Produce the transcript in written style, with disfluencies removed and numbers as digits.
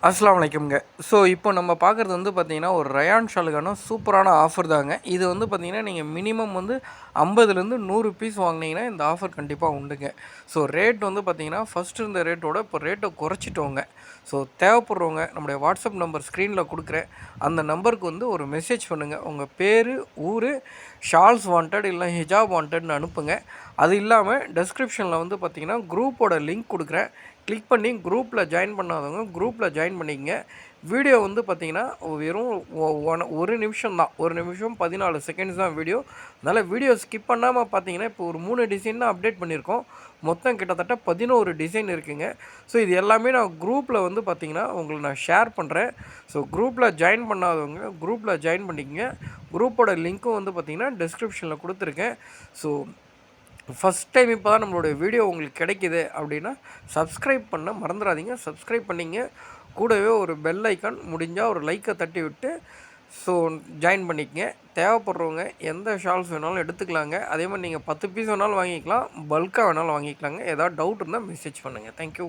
அஸ்ஸலாமு அலைக்கும்ங்க. ஸோ இப்போ நம்ம பார்க்குறது வந்து பார்த்தீங்கன்னா, ஒரு ரயான் ஷாலுக்கான சூப்பரான ஆஃபர் தாங்க. இது வந்து பார்த்தீங்கன்னா, நீங்க மினிமம் வந்து 50லேருந்து 100 பீஸ் வாங்குனீங்கன்னா, இந்த ஆஃபர் கண்டிப்பா உண்டுங்க. ஸோ ரேட் வந்து பார்த்தீங்கன்னா, ஃபர்ஸ்ட் இருந்த ரேட்டோட இப்போ ரேட்ட குறைச்சிட்டோங்க. ஸோ தேவைப்படுறவங்க நம்முடைய வாட்ஸ்அப் நம்பர் ஸ்க்ரீன்ல குடுக்குறேன். அந்த நம்பருக்கு வந்து ஒரு மெசேஜ் பண்ணுங்க. உங்க பேரு, ஊரு, ஷால்ஸ் வாண்டட் இல்ல ஹிஜாப் வாண்டட்ன்னு அனுப்புங்க. அது இல்லாம டிஸ்கிரிப்ஷன்ல வந்து பார்த்தீங்கன்னா, குரூப்போட லிங்க் குடுக்குறேன். கிளிக் பண்ணி குரூப்பில் ஜாயின் பண்ணாதவங்க குரூப்பில் ஜாயின் பண்ணிக்கங்க. வீடியோ வந்து பார்த்தீங்கன்னா வெறும் 1 நிமிஷம் தான். 1 நிமிஷம் 14 செகண்ட்ஸ் தான் வீடியோ. அதனால் வீடியோ ஸ்கிப் பண்ணாமல் பார்த்தீங்கன்னா, இப்போ ஒரு 3 டிசைன் தான் அப்டேட் பண்ணியிருக்கோம். மொத்தம் கிட்டத்தட்ட 11 டிசைன் இருக்குங்க. ஸோ இது எல்லாமே நான் குரூப்பில் வந்து பார்த்தீங்கன்னா, உங்களுக்கு நான் ஷேர் பண்ணுறேன். ஸோ குரூப்பில் ஜாயின் பண்ணாதவங்க குரூப்பில் ஜாயின் பண்ணிக்கங்க. குரூப்போட லிங்க்கும் வந்து பார்த்தீங்கன்னா டிஸ்கிரிப்ஷனில் கொடுத்துருக்கேன். ஸோ ஃபஸ்ட் டைம் இப்போ தான் நம்மளுடைய வீடியோ உங்களுக்கு கிடைக்கிது அப்படின்னா, சப்ஸ்கிரைப் பண்ண மறந்துடாதீங்க. சப்ஸ்கிரைப் பண்ணிங்க. கூடவே ஒரு பெல் ஐக்கான் முடிஞ்சால் ஒரு லைக்கை தட்டி விட்டு ஸோ ஜாயின் பண்ணிக்கங்க. தேவைப்படுறவங்க எந்த ஷால்ஸ் வேணாலும் எடுத்துக்கலாங்க. அதே மாதிரி நீங்கள் 10 பீஸ் வேணாலும் வாங்கிக்கலாம். பல்காக வேணாலும் வாங்கிக்கலாங்க. ஏதாவது டவுட் இருந்தால் மெசேஜ் பண்ணுங்கள். தேங்க்யூ.